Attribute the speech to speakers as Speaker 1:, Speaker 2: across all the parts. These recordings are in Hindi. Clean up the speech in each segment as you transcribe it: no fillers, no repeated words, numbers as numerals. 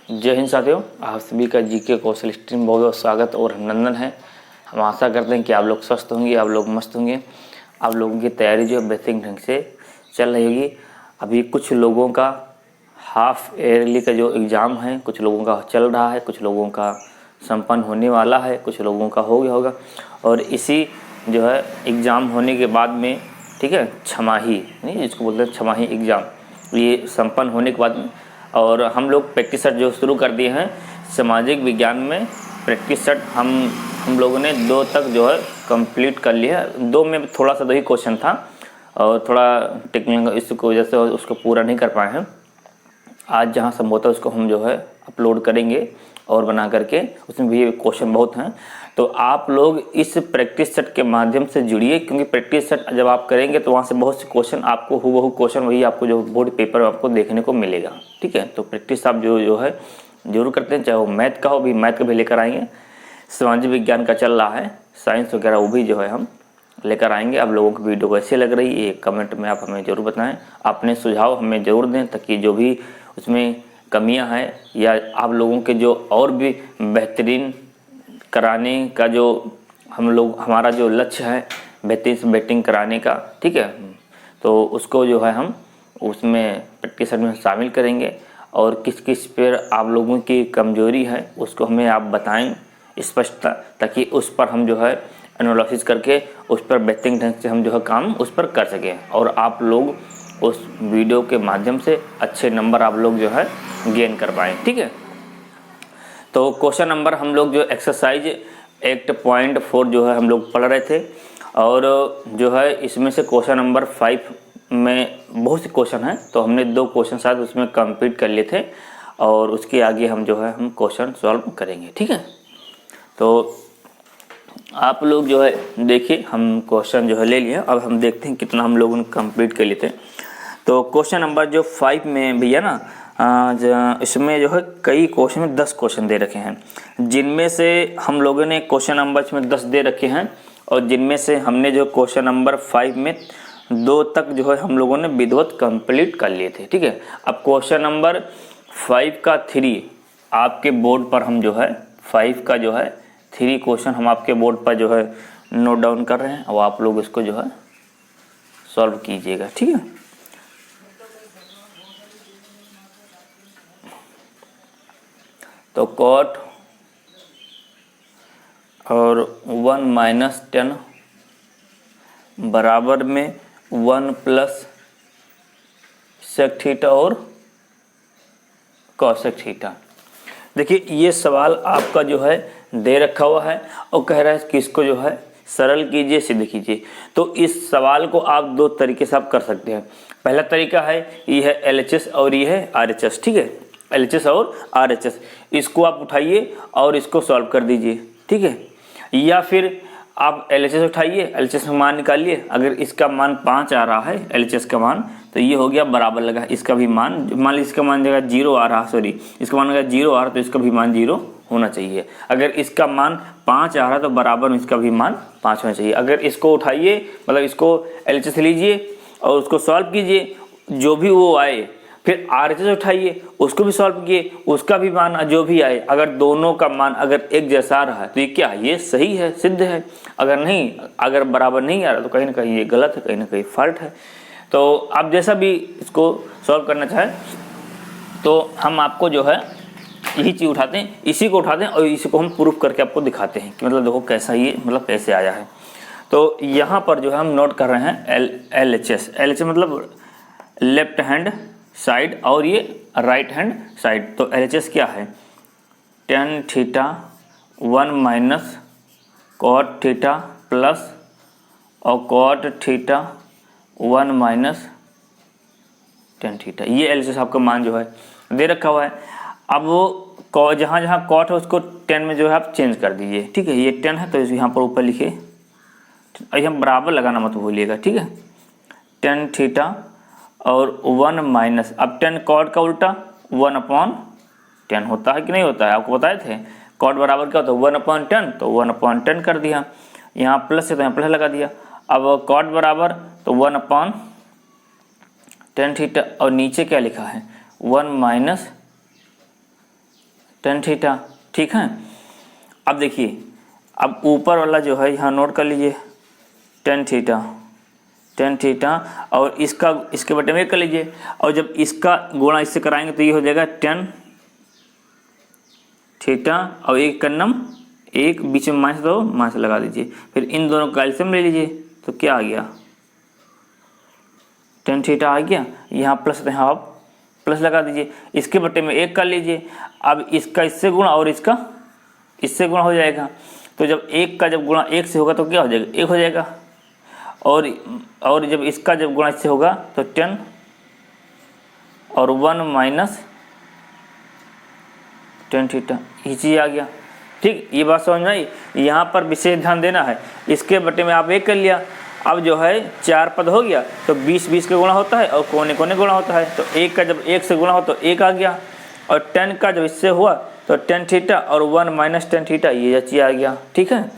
Speaker 1: जय हिंद साथियों, आप सभी का जीके कौशल स्ट्रीम में बहुत बहुत स्वागत और अभिनंदन है। हम आशा करते हैं कि आप लोग स्वस्थ होंगे, आप लोग मस्त होंगे, आप लोगों की तैयारी जो है बेहतरीन ढंग से चल रही होगी। अभी कुछ लोगों का हाफ ईयरली का जो एग्ज़ाम है, कुछ लोगों का चल रहा है, कुछ लोगों का संपन्न होने वाला है, कुछ लोगों का हो गया होगा। और इसी जो है एग्ज़ाम होने के बाद में, ठीक है, छमाही नहीं जिसको बोलते हैं छमाही एग्ज़ाम, ये संपन्न होने के बाद में और हम लोग प्रैक्टिस सेट जो शुरू कर दिए हैं सामाजिक विज्ञान में। प्रैक्टिस सेट हम लोगों ने 2 तक जो है कंप्लीट कर लिया है। 2 में थोड़ा सा 2 ही क्वेश्चन था और थोड़ा टेक्निकल इश्यू की वजह से उसको पूरा नहीं कर पाए हैं। आज जहां संभवतः उसको हम जो है अपलोड करेंगे और बना करके, उसमें भी क्वेश्चन बहुत हैं। तो आप लोग इस प्रैक्टिस सेट के माध्यम से जुड़िए, क्योंकि प्रैक्टिस सेट जब आप करेंगे तो वहाँ से बहुत से क्वेश्चन आपको हूबहू क्वेश्चन वही आपको जो बोर्ड पेपर में आपको देखने को मिलेगा। ठीक है, तो प्रैक्टिस आप जो है जरूर करते हैं, चाहे वो मैथ का हो, भी मैथ का भी लेकर आएंगे, सामाजिक विज्ञान का चल रहा है, साइंस वगैरह वो भी जो है हम लेकर आएंगे। आप लोगों को वीडियो कैसी लग रही है ये कमेंट में आप हमें ज़रूर बताएं, अपने सुझाव हमें ज़रूर दें, ताकि जो भी उसमें कमियां हैं या आप लोगों के जो और भी बेहतरीन कराने का जो हमारा जो लक्ष्य है बेहतरीन से बेहतरीन कराने का, ठीक है, तो उसको जो है हम उसमें प्रैक्टिस में शामिल करेंगे। और किस किस पर आप लोगों की कमजोरी है उसको हमें आप बताएं स्पष्टता, ताकि उस पर हम जो है एनालिसिस करके उस पर बेहतरीन ढंग से हम जो है काम उस पर कर सकें और आप लोग उस वीडियो के माध्यम से अच्छे नंबर आप लोग जो है गेन कर पाएँ। ठीक है, तो क्वेश्चन नंबर हम लोग जो एक्सरसाइज 8.4 जो है हम लोग पढ़ रहे थे और जो है इसमें से क्वेश्चन नंबर 5 में बहुत से क्वेश्चन हैं, तो हमने 2 क्वेश्चन शायद उसमें कंप्लीट कर लिए थे और उसके आगे हम जो है हम क्वेश्चन सॉल्व करेंगे। ठीक है, तो आप लोग जो है देखिए, हम क्वेश्चन जो है ले लिए, अब हम देखते हैं कितना हम लोगों ने कंप्लीट कर लिए थे। तो क्वेश्चन नंबर जो 5 में भैया ना इसमें जो है कई क्वेश्चन में 10 क्वेश्चन दे रखे हैं, जिनमें से हम लोगों ने क्वेश्चन नंबर इसमें 10 दे रखे हैं और जिनमें से हमने जो क्वेश्चन नंबर 5 में 2 तक जो है हम लोगों ने विधिवत कंप्लीट कर लिए थे। ठीक है, अब क्वेश्चन नंबर 5 का 3 आपके बोर्ड पर हम जो है 5 का जो है 3 क्वेश्चन हम आपके बोर्ड पर जो है नोट डाउन कर रहे हैं और आप लोग इसको जो है सॉल्व कीजिएगा। ठीक है, तो कॉट और 1 - 10 बराबर में 1 प्लस सेक थीटा और कॉसेक थीटा। देखिए ये सवाल आपका जो है दे रखा हुआ है और कह रहा है कि इसको जो है सरल कीजिए, सिद्ध कीजिए। तो इस सवाल को आप 2 तरीके से आप कर सकते हैं। पहला तरीका है ये है LHS और ये है RHS। ठीक है, LHS और RHS, इसको आप उठाइए और इसको सॉल्व कर दीजिए। ठीक है, या फिर आप LHS उठाइए, LHS का मान निकालिए, अगर इसका मान 5 आ रहा है LHS का मान, तो ये हो गया बराबर लगा इसका भी मान लीजिए इसका मान जगह 0 आ रहा, सॉरी इसका मान अगर 0 आ रहा तो इसका भी मान 0 होना चाहिए। अगर इसका मान 5 आ रहा तो बराबर में इसका भी मान 5 होना चाहिए। अगर इसको उठाइए, मतलब इसको LHS लीजिए और उसको सॉल्व कीजिए, जो भी वो आए, फिर RHS उठाइए उसको भी सॉल्व किए, उसका भी मान जो भी आए, अगर दोनों का मान अगर एक जैसा आ रहा है तो ये क्या है, ये सही है, सिद्ध है। अगर नहीं, अगर बराबर नहीं आ रहा तो कहीं ना कहीं ये गलत है, कहीं ना कहीं फॉल्ट है। तो आप जैसा भी इसको सॉल्व करना चाहें, तो हम आपको जो है यही चीज़ उठाते हैं, इसी को उठाते हैं और इसी को हम प्रूफ करके आपको दिखाते हैं कि मतलब देखो कैसा ये मतलब कैसे आया है। तो यहाँ पर जो है हम नोट कर रहे हैं LHS मतलब लेफ्ट हैंड साइड और ये राइट हैंड साइड। तो LHS क्या है, tan theta 1 minus cot theta plus और cot theta 1 minus tan theta. ये LHS आपका मान जो है दे रखा हुआ है। अब वो जहाँ जहाँ कॉट है उसको 10 में जो है आप चेंज कर दीजिए। ठीक है, ये 10 है तो यहाँ पर ऊपर लिखिए, यहाँ बराबर लगाना मत भूलिएगा। ठीक है, tan थीटा और 1 माइनस, अब 10 कॉट का उल्टा 1/10 होता है कि नहीं होता है, आपको बताए थे। कॉट बराबर क्या होता है 1/10, तो 1/10 कर दिया, यहाँ प्लस है तो यहाँ प्लस लगा दिया। अब कॉट बराबर तो 1/10 थीटा और नीचे क्या लिखा है 1 माइनस टेन थीटा, ठीक है। अब देखिए, अब ऊपर वाला जो है यहाँ नोट कर लीजिए टेन थीटा, और इसका इसके बटे में कर लीजिए, और जब इसका गुणा इससे कराएंगे तो ये हो जाएगा टेन थीटा, और एक कर्नम एक बीच में माइनस दो, माइनस लगा दीजिए, फिर इन दोनों का एलसीएम ले लीजिए, तो क्या आ गया टेन थीटा आ गया। यहाँ प्लस, तो यहाँ आप प्लस लगा दीजिए, इसके बटे में एक कर लीजिए। अब इसका इससे गुणा और इसका इससे गुणा हो जाएगा, तो जब एक का जब गुणा एक से होगा तो क्या हो जाएगा, एक हो जाएगा, और जब इसका जब गुणा इससे होगा तो टेन और वन माइनस टेन थीटा, ये चीज़ आ गया, ठीक। ये बात समझ में आई। यहाँ पर विशेष ध्यान देना है, इसके बटे में आप एक कर लिया, अब जो है 4 पद हो गया, तो 20 का गुणा होता है और कोने कोने गुणा होता है, तो एक का जब एक से गुणा हो तो एक आ गया, और 10 का जब इससे हुआ तो टेन थीटा और 1 माइनस टेन थीटा, ये चीज़ आ गया, ठीक है।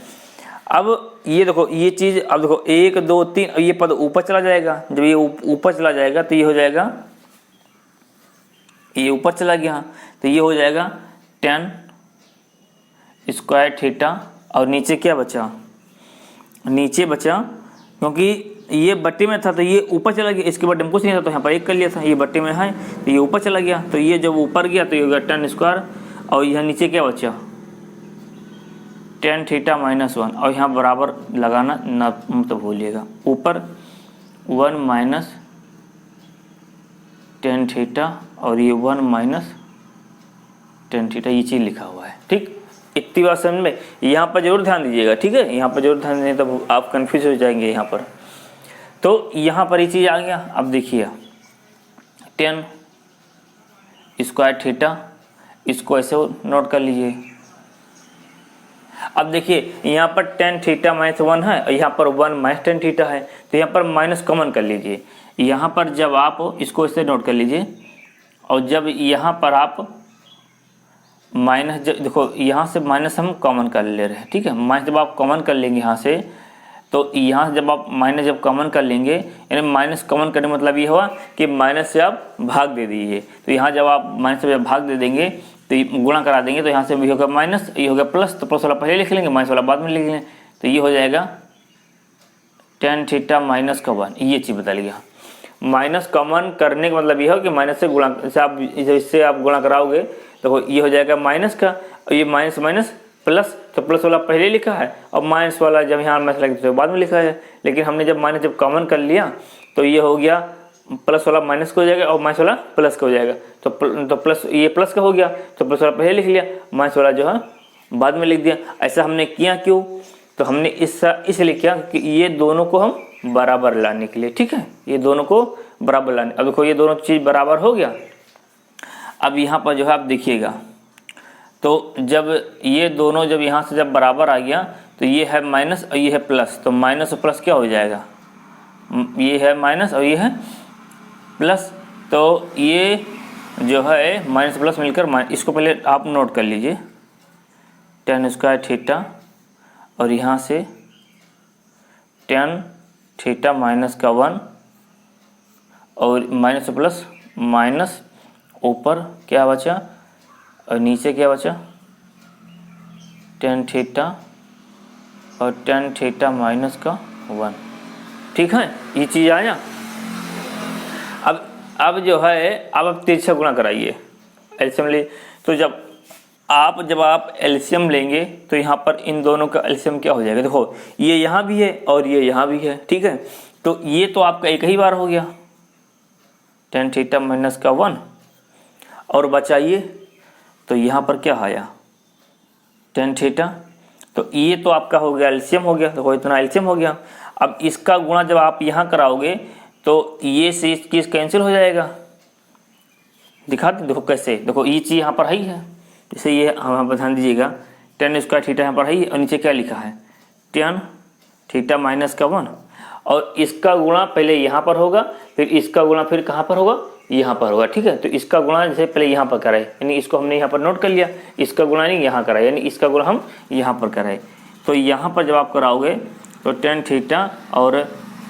Speaker 1: अब ये देखो ये चीज़, अब देखो 1 2 3, ये पद ऊपर चला जाएगा, जब ये ऊपर चला जाएगा तो ये हो जाएगा, ये ऊपर चला गया तो ये हो जाएगा 10 स्क्वायर थीटा, और नीचे क्या बचा, नीचे बचा, क्योंकि ये बट्टे में था तो ये ऊपर चला गया, इसके बट्टे में कुछ नहीं था तो यहाँ पर एक कर लिया था, ये बट्टे में है तो ये ऊपर चला गया, तो ये जब ऊपर गया तो ये हो गया 10 स्क्वायर, और यहाँ नीचे क्या बचा टेन थीटा माइनस 1, और यहाँ बराबर लगाना ना मत भूलिएगा, ऊपर 1 माइनस टेन थीटा और ये 1 माइनस टेन थीटा, ये चीज़ लिखा हुआ है, ठीक। इतनी बात समझ में, यहाँ पर जरूर ध्यान दीजिएगा, ठीक है, यहाँ पर जरूर ध्यान दें, तब आप कंफ्यूज हो जाएंगे यहाँ पर। तो यहाँ पर ये चीज़ आ गया। अब देखिए 10 स्क्वायर थीटा, इसको ऐसे नोट कर लीजिए। अब देखिए यहाँ पर टेन थीटा माइनस 1 है, और यहाँ पर 1 माइनस टेन थीटा है, तो यहाँ पर माइनस कॉमन कर लीजिए। यहाँ पर जब आप इसको ऐसे नोट कर लीजिए, और जब यहाँ पर आप माइनस, देखो यहाँ से माइनस हम कॉमन कर ले रहे हैं, ठीक है। माइनस जब आप कॉमन कर लेंगे यहाँ से, तो यहाँ जब आप माइनस जब कॉमन कर लेंगे, यानी माइनस कॉमन करने मतलब ये हुआ कि माइनस से आप भाग दे दीजिए, तो यहाँ जब आप माइनस से जब भाग दे देंगे तो ये गुणा करा देंगे, तो यहाँ से भी होगा माइनस, ये होगा प्लस, तो प्लस वाला पहले लिख लेंगे, माइनस वाला बाद में लिख लेंगे, तो ये हो जाएगा टेन थीटा माइनस का 1, ये चीज़ बता लिया। माइनस कॉमन करने का मतलब ये हो कि माइनस से गुणा, जैसे आप इससे आप गुणा कराओगे तो ये हो जाएगा माइनस का, और ये माइनस माइनस प्लस, तो प्लस वाला पहले लिखा है, और माइनस वाला जब यहाँ माइनस लगे तो बाद में लिखा है, लेकिन हमने जब माइनस जब कॉमन कर लिया तो ये हो गया प्लस वाला माइनस का हो जाएगा और माइनस वाला प्लस का हो जाएगा, तो प्लस, ये प्लस का हो गया तो प्लस वाला पहले लिख लिया, माइनस वाला जो है बाद में लिख दिया। ऐसा हमने किया क्यों, तो हमने इसलिए किया कि ये दोनों को हम बराबर लाने के लिए, ठीक है, ये दोनों को बराबर लाने। अब देखो ये दोनों चीज़ बराबर हो गया। अब यहाँ पर जो है आप देखिएगा, तो जब ये दोनों जब यहाँ से जब बराबर आ गया तो ये है माइनस और ये है प्लस, तो माइनस और प्लस क्या हो जाएगा, ये है माइनस और ये है प्लस, तो ये जो है माइनस प्लस मिलकर इसको पहले आप नोट कर लीजिए, टेन स्क्वायर थीटा, और यहाँ से टेन थीटा माइनस का 1, और माइनस प्लस माइनस, ऊपर क्या बचा और नीचे क्या बचा, टेन थीटा और टेन थीटा माइनस का 1, ठीक है, ये चीज़ आया। अब जो है अब तिरछा गुणा कराइए, एलसीएम ले, तो जब आप एलसीएम लेंगे तो यहाँ पर इन दोनों का एलसीएम क्या हो जाएगा, देखो ये यहाँ भी है और ये यहाँ भी है, ठीक है, तो ये तो आपका एक ही बार हो गया टेन थीटा माइनस का 1, और बचाइए तो यहाँ पर क्या आया टेन थीटा, तो ये तो आपका हो गया एलसीएम हो गया, देखो इतना एलसीएम हो गया। अब इसका गुणा जब आप यहाँ कराओगे तो ये से चीज कैंसिल हो जाएगा, दिखाते देखो कैसे, देखो ये चीज़ यहाँ पर है ही है, जैसे ये हम ध्यान दीजिएगा टेन स्क्वायर थीटा यहाँ पर है ही, और नीचे क्या लिखा है टेन थीटा माइनस का 1, और इसका गुणा पहले यहाँ पर होगा, फिर इसका गुणा फिर कहाँ पर होगा, यहाँ पर होगा, ठीक है। तो इसका गुणा जैसे पहले यहाँ पर कराए, यानी इसको हमने यहाँ पर नोट कर लिया, इसका गुणा नहीं यहाँ कराए, यानी इसका गुणा हम यहाँ पर कराए, तो यहाँ पर जब आप कराओगे तो टेन थीटा और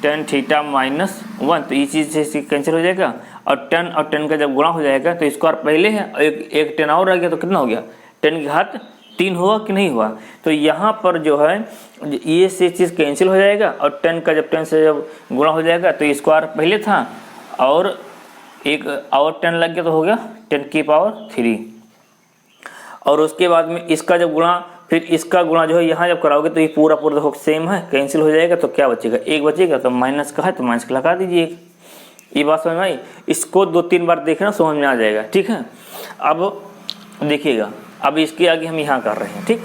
Speaker 1: टेन थीटा माइनस 1, तो ये चीज़ से कैंसिल हो जाएगा, और 10 का जब गुणा हो जाएगा तो स्क्वायर पहले है और एक 10 और रह गया तो कितना हो गया, 10 की घात 3 हुआ कि नहीं हुआ। तो यहाँ पर जो है ये से चीज़ कैंसिल हो जाएगा और 10 का जब 10 से जब गुणा हो जाएगा तो स्क्वायर पहले था और एक और 10 लग गया तो हो गया 10 की पावर 3। और उसके बाद में इसका जब गुणा फिर इसका गुणा जो है यहाँ जब कराओगे तो ये पूरा देखो सेम है, कैंसिल हो जाएगा तो क्या बचेगा, एक बचेगा। तो माइनस का है तो माइनस का लगा दीजिए। ये बात समझ में आई। इसको 2-3 बार देखना समझ में आ जाएगा, ठीक है। अब देखिएगा, अब इसके आगे हम यहाँ कर रहे हैं, ठीक।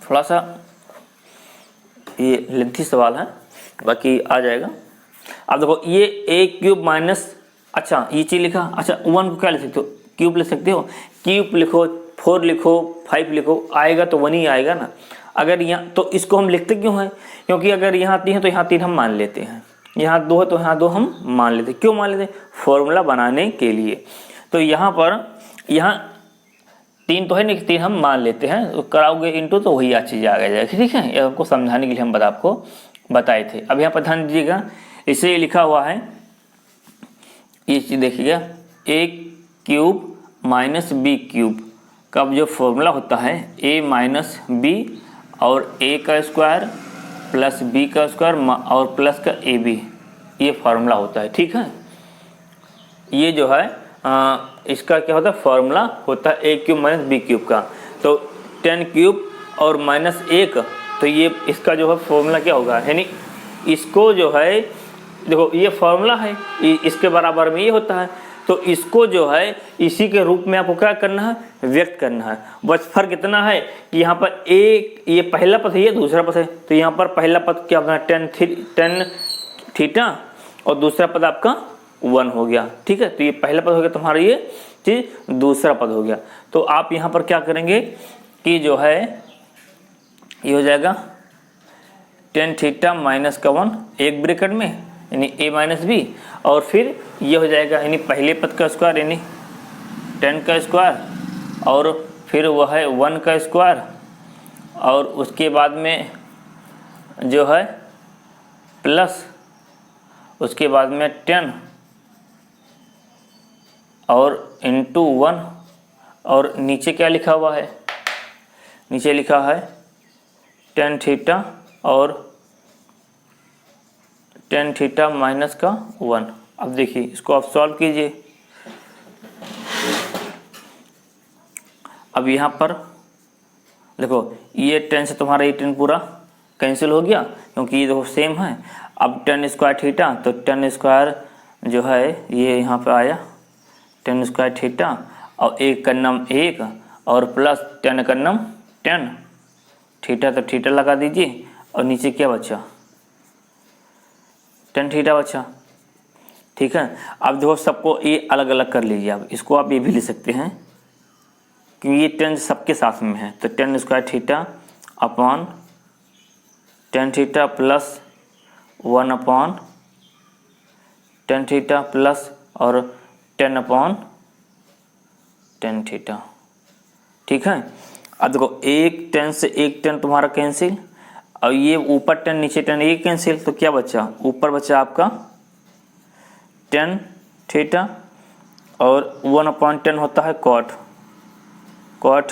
Speaker 1: थोड़ा सा ये लेंथी सवाल है, बाकी आ जाएगा। अब देखो ये a क्यूब माइनस, अच्छा ये चीज लिखा, अच्छा 1 को क्या लिख सकते हो, क्यूब लिख सकते हो। क्यूब लिखो, 4 लिखो, 5 लिखो, आएगा तो 1 ही आएगा ना। अगर यहाँ तो इसको हम लिखते क्यों हैं, क्योंकि अगर यहाँ 3 है तो यहाँ 3 हम मान लेते हैं, यहाँ 2 है तो यहाँ 2 हम मान लेते हैं। क्यों मान लेते हैं, फॉर्मूला बनाने के लिए। तो यहाँ पर यहाँ 3 तो है नहीं, 3 हम मान लेते हैं, तो कराओगे इंटू तो वही अच्छी चीज़ आ जाएगा, ठीक है। ये आपको समझाने के लिए हम आपको बताए थे। अब यहाँ पर ध्यान दीजिएगा, इसे लिखा हुआ है, ये चीज़ देखिएगा, a cube minus B cube का जो फॉर्मूला होता है a माइनस बी और a का स्क्वायर प्लस b का स्क्वायर और प्लस का ab, ये फार्मूला होता है, ठीक है। ये जो है इसका क्या होता है, फार्मूला होता है a cube minus B cube का। तो 10 क्यूब और माइनस 1, तो ये इसका जो है फॉर्मूला क्या होगा, यानी इसको जो है देखो ये फॉर्मूला है, इसके बराबर में ये होता है। तो इसको जो है इसी के रूप में आपको क्या करना है, व्यक्त करना है। बस फर्क इतना है कि यहाँ पर एक ये पहला पद है, ये दूसरा पद है। तो यहाँ पर पहला पद क्या होगा, 10 थीटा और दूसरा पद आपका 1 हो गया, ठीक है। तो ये पहला पद हो गया तुम्हारा, ये चीज दूसरा पद हो गया। तो आप यहाँ पर क्या करेंगे कि जो है ये हो जाएगा 10 थीटा माइनस का 1 एक ब्रैकेट में, यानी a माइनस बी, और फिर ये हो जाएगा यानी पहले पद का स्क्वायर यानी 10 का स्क्वायर और फिर वह है 1 का स्क्वायर, और उसके बाद में जो है प्लस उसके बाद में 10 और इंटू 1, और नीचे क्या लिखा हुआ है, नीचे लिखा है 10 थीटा और 10 थीटा माइनस का 1। अब देखिए इसको आप सॉल्व कीजिए। अब यहाँ पर देखो ये 10 से तुम्हारा ये 10 पूरा कैंसिल हो गया, क्योंकि ये देखो सेम है। अब 10 स्क्वायर थीटा, तो 10 स्क्वायर जो है ये यहाँ पे आया 10 स्क्वायर थीटा और 1 का नम 1 और प्लस 10 का नम 10 थीटा, तो थीटा लगा दीजिए और नीचे क्या बचा, 10 थीटा बचा, ठीक है। अब देखो सबको ये अलग अलग कर लीजिए। अब इसको आप ये भी लिख सकते हैं क्योंकि ये 10 सबके साथ में है। तो 10 square theta upon 10 theta plus 1 upon 10 theta plus और 10 अपॉन 10 थीटा, ठीक है। अब देखो एक 10 से एक 10 तुम्हारा कैंसिल, और ये ऊपर 10 नीचे 10 ये कैंसिल, तो क्या बचा, ऊपर बचा आपका 10 थीटा और 1 अपॉन 10 होता है कॉट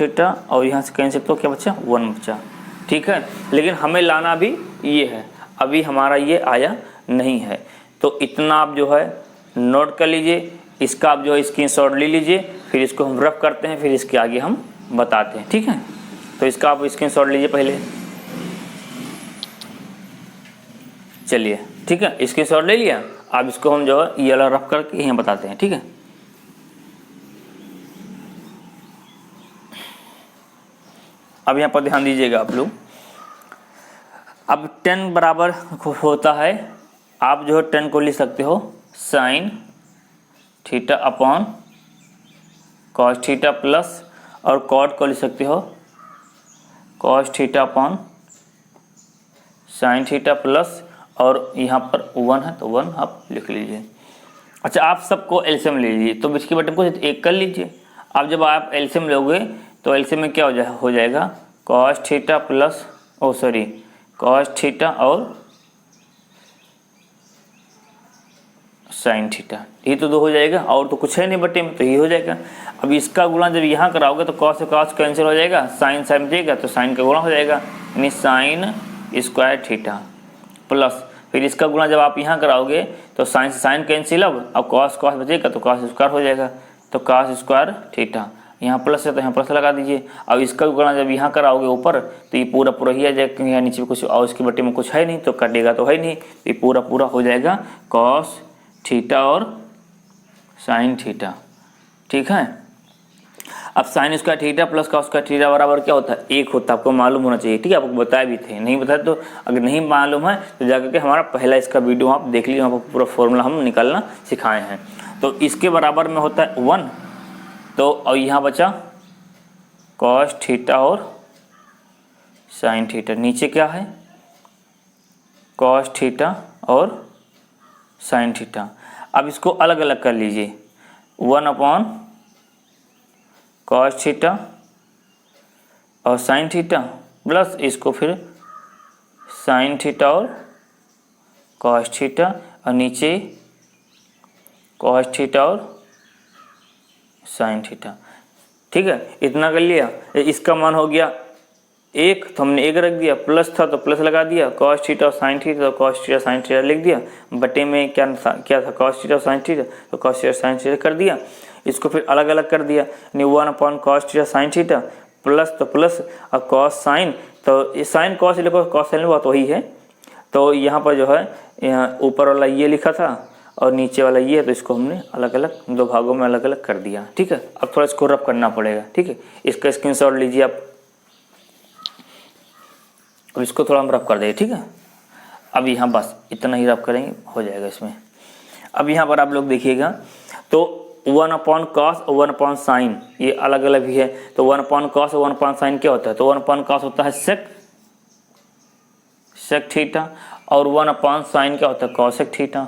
Speaker 1: थीटा, और यहाँ से कैंसिल तो क्या बचा 1 बचा, ठीक है। लेकिन हमें लाना भी ये है, अभी हमारा ये आया नहीं है। तो इतना आप जो है नोट कर लीजिए, इसका आप जो है स्क्रीनशॉट ले लीजिए, फिर इसको हम रफ करते हैं, फिर इसके आगे हम बताते हैं, ठीक है। तो इसका आप स्क्रीनशॉट लीजिए पहले, चलिए ठीक है, स्क्रीनशॉट ले लिया। अब इसको हम जो है ये वाला रफ करके यहाँ बताते हैं, ठीक है। अब यहाँ पर ध्यान दीजिएगा आप लोग। अब 10 बराबर होता है, आप जो है 10 को लिख सकते हो sine theta upon cos theta plus, और कॉट को लिख सकते हो cos theta upon sine theta plus, और यहाँ पर 1 है तो 1 आप लिख लीजिए। अच्छा आप सबको एलसीएम ले लीजिए, तो इसके बटन को एक कर लीजिए। अब जब आप एलसीएम लोगे तो एलसीएम में क्या हो जाएगा cos theta plus cos theta और साइन थीटा, ये तो 2 हो जाएगा और तो कुछ है नहीं बटे में, तो ये हो जाएगा। अब इसका गुणा जब यहाँ कराओगे तो कॉस से कॉस कैंसिल हो जाएगा, साइन साइन बचेगा तो साइन का गुणा हो जाएगा, यानी साइन स्क्वायर थीटा प्लस फिर इसका गुणा जब आप यहाँ कराओगे तो साइन से साइन कैंसिल, अब कॉस कॉस बचेगा तो कॉस स्क्वायर हो जाएगा, तो कॉस स्क्वायर थीटा, यहाँ प्लस है तो यहाँ प्लस लगा दीजिए। अब इसका गुणा जब यहाँ कराओगे ऊपर तो ये पूरा पूरा ही आ जाएगा, क्योंकि यहाँ नीचे कुछ और इसके बटे में कुछ है नहीं तो कटेगा तो है नहीं, तो ये पूरा पूरा हो जाएगा कॉस थीटा और साइन थीटा। ठीक है, अब sine square theta plus cos square theta बराबर क्या होता है, 1 होता है, आपको मालूम होना चाहिए। ठीक है, आपको बताए भी थे, नहीं बताए तो अगर नहीं मालूम है तो जाकर के हमारा पहला इसका वीडियो आप देख लीजिए, वहाँ पर पूरा फॉर्मूला हम निकालना सिखाए हैं। तो इसके बराबर में होता है 1, तो और यहाँ बचा कॉस थीटा और साइन थीटा, नीचे क्या है कॉस थीटा और साइन थीटा। अब इसको अलग अलग कर लीजिए, 1 अपॉन कॉस थीटा और साइन थीटा प्लस इसको फिर साइन थीटा और कॉस थीटा और नीचे कॉस थीटा और साइन थीटा। ठीक है, इतना कर लिया। इसका मान हो गया 1, तो हमने 1 रख दिया, प्लस था तो प्लस लगा दिया, कॉस थीटा और साइन थीटा तो कॉस थीटा साइन थीटा लिख दिया, बटे में क्या था कॉस थीटा और साइन थीटा तो कॉस थीटा साइन थीटा कर दिया। इसको फिर अलग अलग कर दिया, यानी 1 upon cos theta sine theta plus तो प्लस और कॉस साइन, तो ये साइन कॉस लिखो कॉस साइन बात वही है, तो यहाँ पर जो है यहाँ ऊपर वाला ये लिखा था और नीचे वाला ये है, तो इसको हमने अलग अलग 2 भागों में अलग अलग कर दिया। ठीक है, अब थोड़ा इसको रब करना पड़ेगा। ठीक है, इसका स्क्रीनशॉट लीजिए आप, अब इसको थोड़ा हम रब कर देंगे। ठीक है, अब यहाँ बस इतना ही रब करेंगे हो जाएगा इसमें। अब यहाँ पर आप लोग देखिएगा तो 1 अपॉन कॉस और 1 अपॉन साइन ये अलग अलग भी है, तो 1 अपॉन कॉस और 1 अपॉन साइन क्या होता है, तो 1 अपॉन कॉस होता है सेक थीटा और 1 अपॉन साइन क्या होता है कॉसेक थीटा,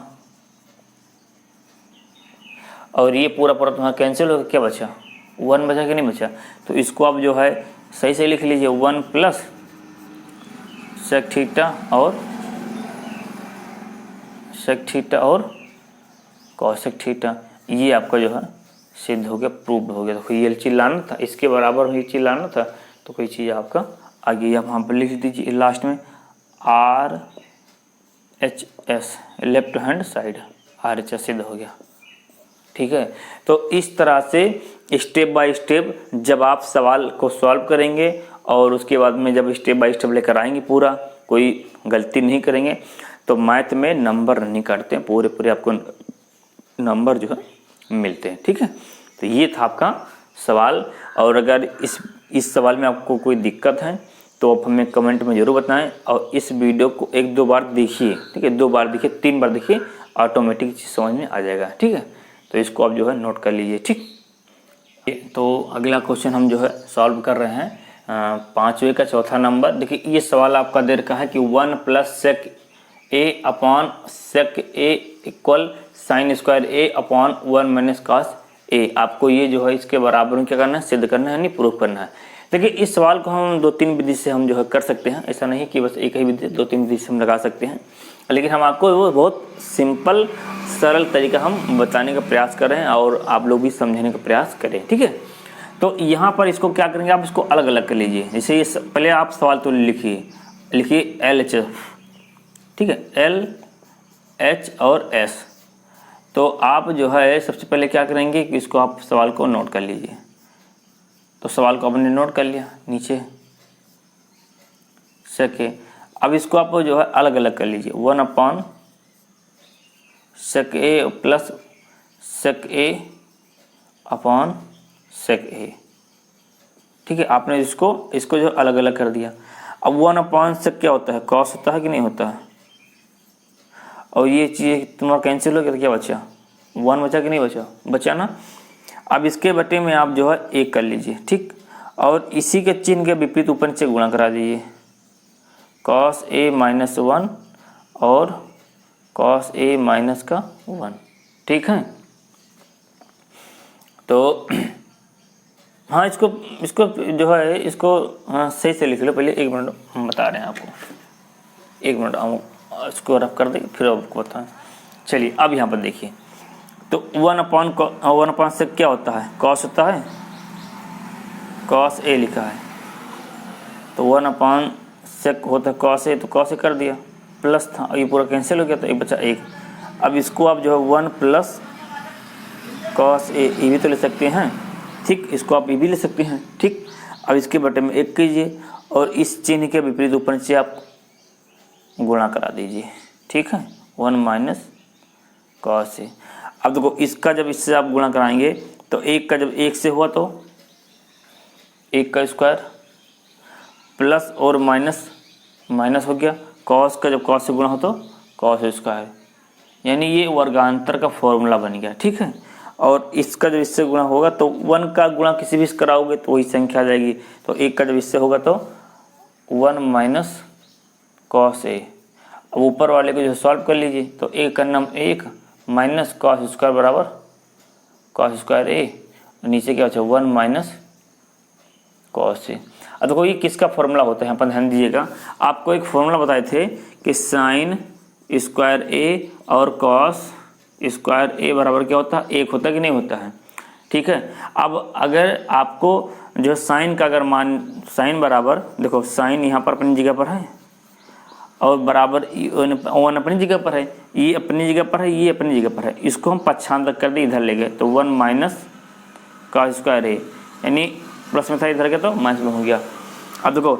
Speaker 1: और ये पूरा पूरा तुम्हारा कैंसिल हो, क्या बचा 1 बचा कि नहीं बचा, तो इसको आप जो है सही से लिख लीजिए 1 प्लस सेक थीटा और कॉसेक थीटा, ये आपका जो है सिद्ध हो गया, प्रूव्ड हो गया। तो ये चीज़ लाना था, इसके बराबर ये चीज़ लाना था, तो कोई चीज़ आपका आगे आप वहाँ पर लिख दीजिए लास्ट में RHS left hand side, RHS सिद्ध हो गया। ठीक है, तो इस तरह से स्टेप बाय स्टेप जब आप सवाल को सॉल्व करेंगे और उसके बाद में जब स्टेप बाय स्टेप लेकर आएंगे, पूरा कोई गलती नहीं करेंगे, तो मैथ में नंबर नहीं काटते हैं, पूरे पूरे आपको नंबर जो है मिलते हैं। ठीक है, तो ये था आपका सवाल, और अगर इस सवाल में आपको कोई दिक्कत है तो आप हमें कमेंट में ज़रूर बताएं, और इस वीडियो को 1-2 बार देखिए। ठीक है, 2 बार देखिए, 3 बार देखिए, ऑटोमेटिक चीज़ समझ में आ जाएगा। ठीक है, तो इसको आप जो है नोट कर लीजिए। ठीक, तो अगला क्वेश्चन हम जो है सॉल्व कर रहे हैं 5वें का चौथा नंबर। देखिए ये सवाल आपका दे रखा है कि 1 plus sec A upon sec A equal sine square A upon 1 minus cos A. आपको ये जो है इसके बराबर में क्या करना है, सिद्ध करना है, नहीं प्रूफ करना है। देखिए इस सवाल को हम 2-3 विधि से हम जो है कर सकते हैं, ऐसा नहीं कि बस एक ही विधि, 2-3 विधि से हम लगा सकते हैं, लेकिन हम आपको वो बहुत सिंपल सरल तरीका हम बताने का प्रयास कर रहे हैं और आप लोग भी समझने का प्रयास करें। ठीक है, तो यहाँ पर इसको क्या करेंगे, आप इसको अलग अलग कर लीजिए। जैसे ये पहले आप सवाल तो लिखिए LHS। ठीक है, LH और S। तो आप जो है सबसे पहले क्या करेंगे कि इसको आप सवाल को नोट कर लीजिए। तो सवाल को आपने नोट कर लिया नीचे सेके। अब इसको आप जो है अलग अलग कर लीजिए, 1 अपॉन सेक ए प्लस सेक ए अपॉन सेक ए। ठीक है, आपने इसको जो अलग अलग कर दिया। अब 1 अपॉन सेक क्या होता है, कॉस होता है कि नहीं होता है, और ये चीज़ तुम्हारा कैंसिल हो गया तो क्या बचा, 1 बचा कि नहीं बचा, बचा ना। अब इसके बटे में आप जो है 1 कर लीजिए। ठीक, और इसी के चिन्ह के विपरीत ऊपर नीचे गुणा करा दीजिए, कॉस ए माइनस 1 और कॉस ए माइनस का 1। ठीक है, तो हाँ इसको जो है इसको सही से लिख लो। पहले 1 मिनट हम बता रहे हैं आपको, 1 मिनट हम इसको रफ कर देंगे फिर आपको बताएं। चलिए अब यहाँ पर देखिए, तो 1 से क्या होता है, कॉस होता है, कॉस ए लिखा है, तो 1 से होता है कॉस ए, तो कॉस ए कर दिया, प्लस था, ये पूरा कैंसिल हो गया, तो एक बचा 1। अब इसको आप जो है 1 प्लस कॉस ए, ये भी तो ले सकते हैं, ठीक, इसको आप ये भी ले सकते हैं, ठीक। अब इसके बटे में 1 कीजिए और इस चिन्ह के विपरीत ऊपर नीचे आप गुणा करा दीजिए, ठीक है, 1 माइनस कॉस ए। अब देखो इसका जब इससे आप गुणा कराएंगे तो 1 का जब 1 से हुआ तो 1 का स्क्वायर प्लस और माइनस माइनस हो गया, कॉस का जब कॉस से गुणा हो तो कॉस स्क्वायर, यानी ये वर्गांतर का फॉर्मूला बन गया, ठीक है। और इसका जब इससे गुणा होगा तो 1 का गुणा किसी भी से कराओगे तो वही संख्या आ जाएगी, तो 1 का जब इससे होगा तो 1 माइनस कॉस ए। अब ऊपर वाले को जो सॉल्व कर लीजिए, तो 1 का नाम 1 माइनस कॉस स्क्वायर बराबर कॉस स्क्वायर ए, नीचे क्या बचा 1 माइनस कॉस ए। अब देखो ये किसका फॉर्मूला होता है, यहाँ पर ध्यान दीजिएगा, आपको एक फॉर्मूला बताए थे कि साइन स्क्वायर ए और कॉस स्क्वायर ए बराबर क्या होता है, 1 होता है कि नहीं होता है, ठीक है। अब अगर आपको जो साइन का अगर मान, साइन बराबर देखो साइन यहाँ पर अपनी जगह पर है और बराबर 1 अपनी जगह पर है, ये अपनी जगह पर है, ये अपनी जगह पर है, इसको हम पक्षांतर कर दे इधर ले गए तो 1 माइनस कॉस स्क्वायर ए, यानी प्लस में था इधर के तो माइनस में हो गया। अब देखो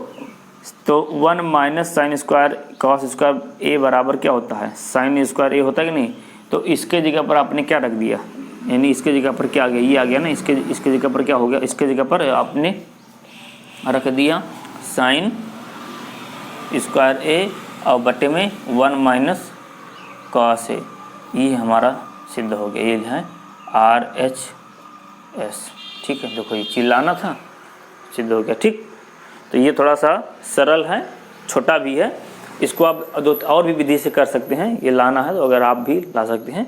Speaker 1: तो 1 minus sine square cos square A बराबर क्या होता है, साइन स्क्वायर ए होता है कि नहीं, तो इसके जगह पर आपने क्या रख दिया, यानी इसके जगह पर क्या आ गया, ये आ गया ना, इसके जगह पर क्या हो गया, इसके जगह पर आपने रख दिया साइन स्क्वायर ए और बटे में 1 माइनस कॉस ए, ये हमारा सिद्ध हो गया, ये है RHS, ठीक है। देखो ये चिल्लाना था, सिद्ध हो गया, ठीक। तो ये थोड़ा सा सरल है, छोटा भी है, इसको आप दो और भी विधि से कर सकते हैं, ये लाना है तो अगर आप भी ला सकते हैं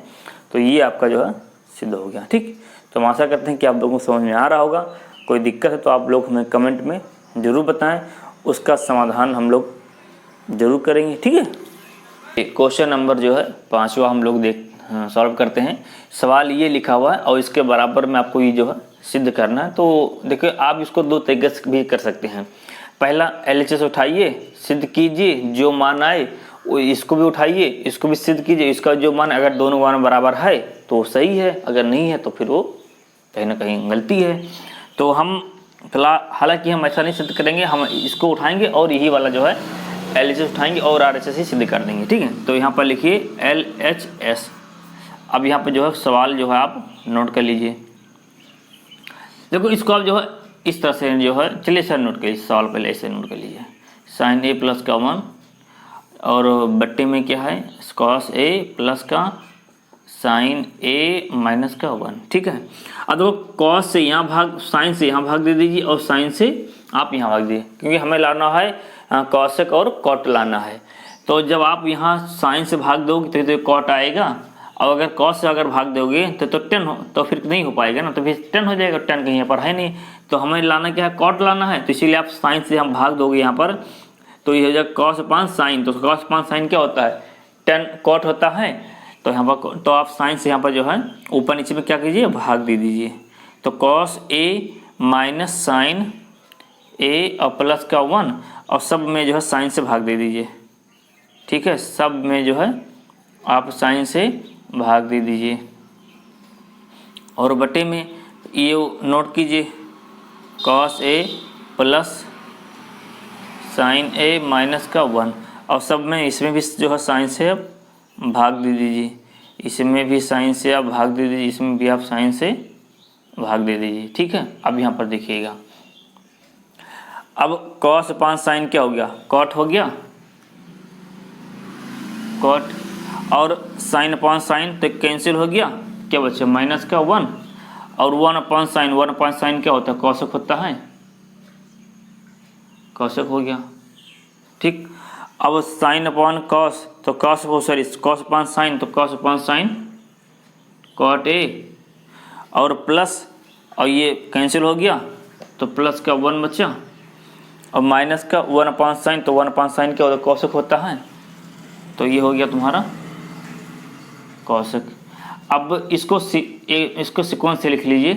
Speaker 1: तो ये आपका जो है सिद्ध हो गया, ठीक। तो हम आशा करते हैं कि आप लोगों को समझ में आ रहा होगा। कोई दिक्कत है तो आप लोग हमें कमेंट में ज़रूर बताएं, उसका समाधान हम लोग ज़रूर करेंगे, ठीक है। क्वेश्चन नंबर जो है 5वां हम लोग सॉल्व करते हैं। सवाल ये लिखा हुआ है और इसके बराबर में आपको ये जो है सिद्ध करना है। तो देखिए आप इसको 2 तरीके से भी कर सकते हैं। पहला LHS उठाइए, सिद्ध कीजिए, जो मान आए वो इसको भी उठाइए, इसको भी सिद्ध कीजिए, इसका जो मान अगर दोनों मान बराबर है तो सही है, अगर नहीं है तो फिर वो कहीं ना कहीं गलती है। तो हम हालांकि हम ऐसा नहीं सिद्ध करेंगे, हम इसको उठाएंगे और यही वाला जो है LHS उठाएंगे और RHS ही सिद्ध कर देंगे, ठीक है। तो यहाँ पर लिखिए LHS। अब यहाँ पर जो है सवाल जो है आप नोट कर लीजिए। देखो इसको आप जो है इस तरह से जो है, चलिए सर नोट कर लीजिए, सवाल पहले ऐसे नोट कर लीजिए, साइन ए प्लस का 1 और बट्टे में क्या है कॉस ए प्लस का साइन ए माइनस का 1, ठीक है। अब देखो कॉस से यहाँ भाग, साइन से यहाँ भाग दे दीजिए और साइन से आप यहाँ भाग दीजिए, क्योंकि हमें लाना है कॉसेक और कॉट लाना है। तो जब आप यहाँ साइन से भाग दोगे तो कॉट आएगा, और अगर कॉस से अगर भाग दोगे तो 10 हो, तो फिर नहीं हो पाएगा ना, तो फिर 10 हो जाएगा, 10 कहीं यहाँ पर है नहीं, तो हमें लाना क्या है कॉट लाना है। तो इसीलिए आप साइन से हम भाग दोगे यहाँ पर, तो ये हो जाएगा कॉस 5 साइन, तो कॉस 5 साइन क्या होता है 10 कॉट होता है। तो यहाँ पर तो आप साइन से यहाँ पर जो है ऊपर नीचे में क्या कीजिए भाग दे दीजिए, तो कॉस ए माइनस साइन ए और प्लस का 1 और सब में जो है साइन से भाग दे दीजिए, ठीक है। सब में जो है आप साइन से भाग दे दीजिए और बटे में ये नोट कीजिए cos A plus sign A minus का 1 और सब में इसमें भी जो है साइन से आप भाग दे दीजिए, इसमें भी साइन से आप भाग दे दीजिए, इसमें भी आप साइन से भाग दे दीजिए, ठीक है। अब यहाँ पर देखिएगा, अब कॉस 5 साइन क्या हो गया कॉट हो गया, कॉट, और साइन अपॉन साइन तो कैंसिल हो गया, क्या बचा माइनस का 1 और 1 अपॉन साइन क्या होता है कॉसेक होता है, कॉसेक हो गया, ठीक। अब साइन अपॉन कॉस तो कॉस अपॉन साइन तो cos upon sine cot A और प्लस, और ये कैंसिल हो गया तो प्लस का 1 बचा और माइनस का 1 अपॉन साइन, तो 1 अपॉन साइन क्या होता है कॉसेक होता है, तो ये हो गया तुम्हारा कौशिक। अब इसको इसको सीक्वेंस से लिख लीजिए,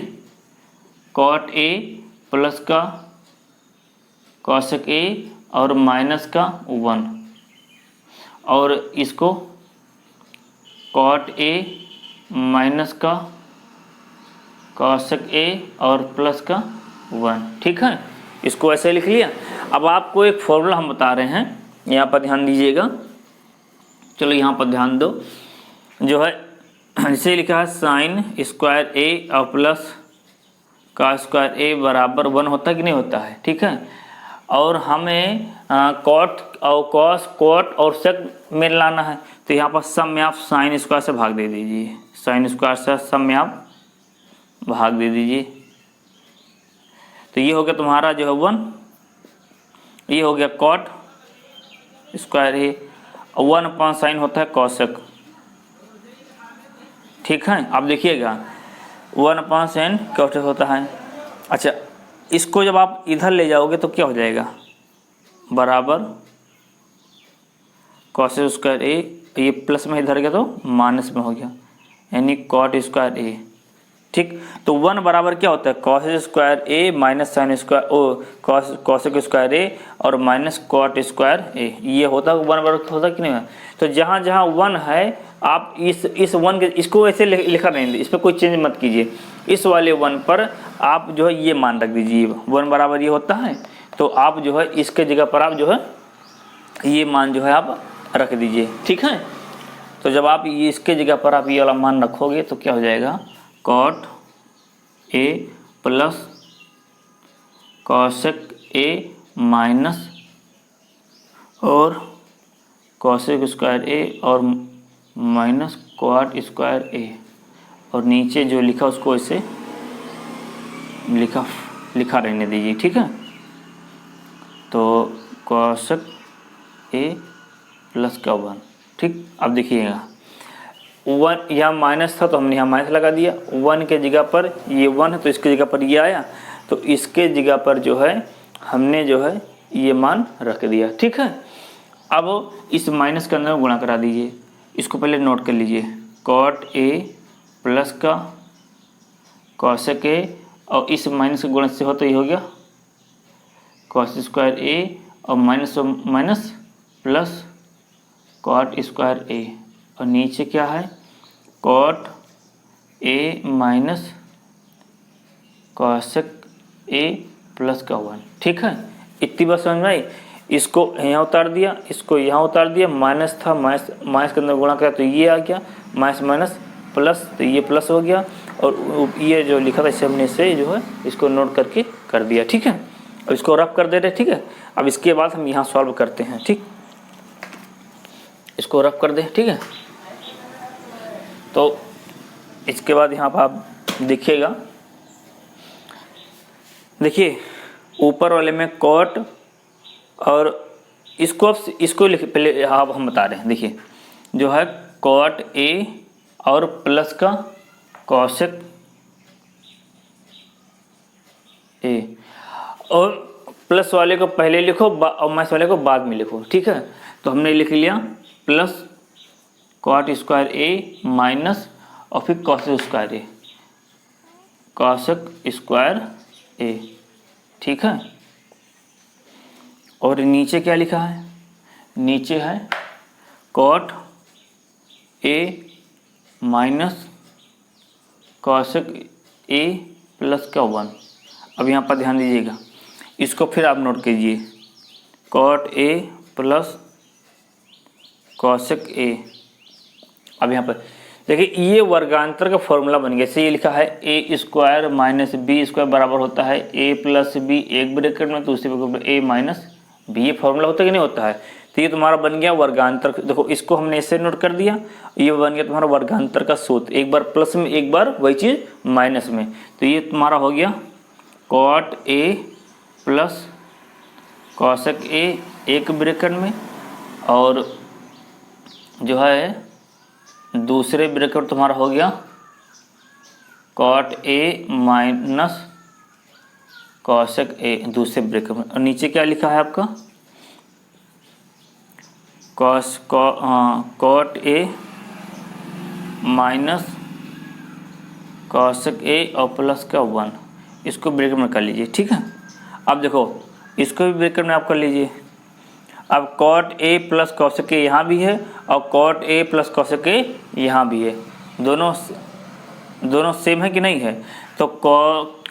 Speaker 1: कॉट ए प्लस का कौशिक ए और माइनस का 1, और इसको कॉट ए माइनस का कौशिक ए और प्लस का 1। ठीक है, इसको ऐसे लिख लिया। अब आपको एक फॉर्मूला हम बता रहे हैं, यहाँ पर ध्यान दीजिएगा। चलो यहाँ पर ध्यान दो, जो है इसे लिखा है साइन स्क्वायर ए और प्लस का स्क्वायर ए बराबर 1 होता है कि नहीं होता है। ठीक है, और हमें कॉट और कॉस कॉट और सेक में लाना है, तो यहाँ पर सम में आप साइन स्क्वायर से भाग दे दीजिए, साइन स्क्वायर से सम में आप भाग दे दीजिए। तो ये हो गया तुम्हारा जो है 1, ये हो गया कॉट स्क्वायर ए, 1 अपॉन साइन होता है कौशिक। ठीक है, आप देखिएगा 1 अपॉन साइन कौशिक होता है। अच्छा, इसको जब आप इधर ले जाओगे तो क्या हो जाएगा, बराबर कौशिक स्क्वायर ए, ये प्लस में इधर गया तो माइनस में हो गया, यानी कॉट स्क्वायर ए। ठीक, तो 1 बराबर क्या होता है, कॉशिक square A minus sine square O Kaushik square A और माइनस कॉट स्क्वायर ए, ये होता है 1 बराबर होता कि नहीं है। तो जहाँ जहाँ 1 है आप इस 1 के इसको ऐसे लिखा नहीं, इस पर कोई चेंज मत कीजिए। इस वाले 1 पर आप जो है ये मान रख दीजिए, 1 बराबर ये होता है, तो आप जो है इसके जगह पर आप जो है ये मान जो है आप रख दीजिए। ठीक है, तो जब आप ये इसके जगह पर आप ये वाला मान रखोगे तो क्या हो जाएगा, cot A plus cosec A minus और कौशिक स्क्वायर ए और माइनस कॉट स्क्वायर ए, और नीचे जो लिखा उसको ऐसे लिखा रहने दीजिए। ठीक है, तो कौशिक ए प्लस का 1। ठीक, अब देखिएगा 1 यहाँ माइनस था तो हमने यहाँ माइनस लगा दिया, 1 के जगह पर ये 1 है तो इसके जगह पर ये आया, तो इसके जगह पर जो है हमने जो है ये मान रख दिया। ठीक है, अब इस माइनस के अंदर गुणा करा दीजिए, इसको पहले नोट कर लीजिए, कॉट ए प्लस का कौशिक ए और इस माइनस के गुणा से हो तो ये हो गया कौशिक स्क्वायर ए और minus plus cot square A, और नीचे क्या है, cot A minus cosec A plus का 1। ठीक है, इतनी बात समझ में आई। इसको यहाँ उतार दिया, इसको यहाँ उतार दिया, माइनस था माइनस के अंदर गुणा किया तो ये आ गया, माइनस माइनस प्लस तो ये प्लस हो गया, और ये जो लिखा था इसे हमने से जो है इसको नोट करके कर दिया। ठीक है, अब इसको रफ कर दे रहे। ठीक है, अब इसके बाद हम यहाँ सॉल्व करते हैं। ठीक, इसको रफ कर दे। ठीक है, तो इसके बाद यहाँ पर आप देखिएगा, देखिए ऊपर वाले में कॉट और इसको लिख पहले आप हम बता रहे हैं। देखिए जो है कॉट ए और प्लस का कौशिक ए, और प्लस वाले को पहले लिखो और माइनस वाले को बाद में लिखो। ठीक है, तो हमने लिख लिया plus cot square A minus और फिर cosec square A, cosec square A. ठीक है, और नीचे क्या लिखा है, नीचे है cot A minus cosec A plus का 1। अब यहाँ पर ध्यान दीजिएगा, इसको फिर आप नोट कीजिए, कॉट ए प्लस कौशिक ए। अब यहाँ पर देखिए ये वर्गांतर का फॉर्मूला बन गया। जैसे ये लिखा है ए स्क्वायर माइनस बी स्क्वायर बराबर होता है ए प्लस बी, एक ब्रैकेट में दूसरे ब्रैकेट में ए माइनस बी। ये फॉर्मूला होता है कि नहीं होता है। तो ये तुम्हारा बन गया वर्गांतर। देखो इसको हमने ऐसे नोट कर दिया, ये बन गया तुम्हारा वर्गांतर का सूत्र, एक बार प्लस में एक बार वही चीज़ माइनस में। तो ये तुम्हारा हो गया कॉट ए प्लस कौशिक ए एक ब्रैकेट में, और जो है दूसरे ब्रैकेट तुम्हारा हो गया cot A minus cosec A दूसरे ब्रैकेट में, और नीचे क्या लिखा है आपका cot A minus cosec A और प्लस का 1, इसको ब्रैकेट में कर लीजिए। ठीक है, अब देखो इसको भी ब्रैकेट में आप कर लीजिए। अब cot A plus cosec A यहाँ भी है और cot A plus cosec A यहाँ भी है, दोनों सेम है कि नहीं है। तो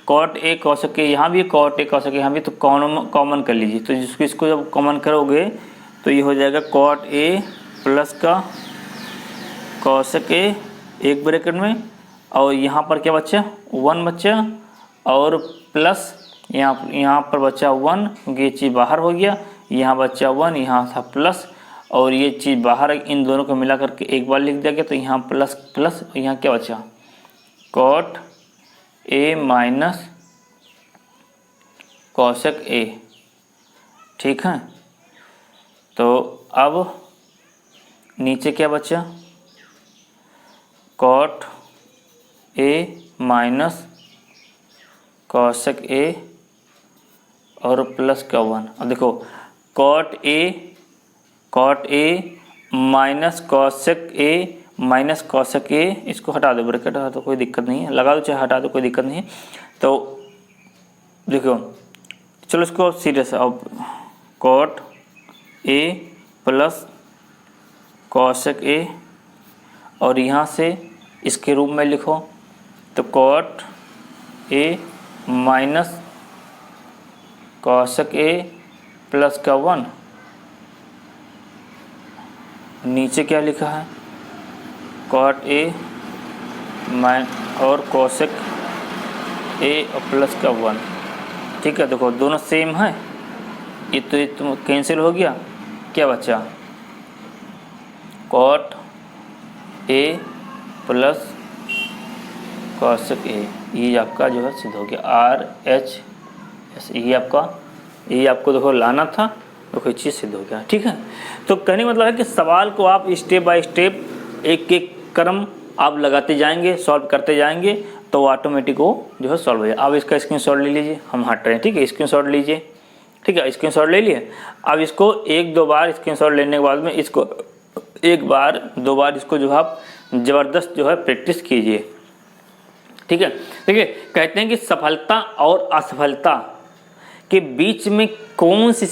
Speaker 1: कॉट ए कॉसेक ए यहाँ भी है, कॉट ए कॉसेक ए यहाँ भी, तो कॉमन कर लीजिए। तो जिसको इसको जब कॉमन करोगे तो ये हो जाएगा कॉट ए प्लस का कॉसेक ए एक ब्रैकेट में, और यहाँ पर क्या बच्चा 1 बच्चा, और प्लस यहाँ पर बच्चा 1 क्योंकि ये चीज़ बाहर हो गया, यहाँ बच्चा 1, यहाँ था प्लस, और ये चीज़ बाहर, इन दोनों को मिला करके एक बार लिख दिया गया। तो यहाँ प्लस प्लस, यहाँ क्या बचा cot A minus cosec A. ठीक है, तो अब नीचे क्या बचा cot A minus cosec A और प्लस का 1। अब देखो cot A minus cosec A minus cosec A, इसको हटा दो, ब्रैकेट हटा दो, कोई दिक्कत नहीं है, लगा दो चाहे हटा दो, कोई दिक्कत नहीं है। तो देखो चलो इसको सीरियस, अब cot A plus cosec A, और यहाँ से इसके रूप में लिखो तो cot A minus cosec A plus का 1, नीचे क्या लिखा है कॉट ए और कॉसेक ए और प्लस का 1। ठीक है, देखो दोनों सेम है, ये तो कैंसिल हो गया, क्या बचा cot A plus cosec A, ये आपका जो है सिद्ध हो गया RHS। ये आपको देखो लाना था, तो कोई चीज़ सिद्ध हो गया। ठीक है, तो कहने का मतलब है कि सवाल को आप स्टेप बाय स्टेप एक एक क्रम आप लगाते जाएंगे, सॉल्व करते जाएंगे, तो ऑटोमेटिक वो जो है सॉल्व हो जाए। आप इसका स्क्रीनशॉट ले लीजिए, हम हट रहे हैं। ठीक है, स्क्रीनशॉट लीजिए। ठीक है, स्क्रीनशॉट ले लिए। अब इसको 1-2 बार स्क्रीनशॉट लेने के बाद में इसको 1 बार 2 बार इसको जो है आप ज़बरदस्त जो है प्रैक्टिस कीजिए। ठीक है, देखिए कहते हैं कि सफलता और असफलता के बीच में कौन सी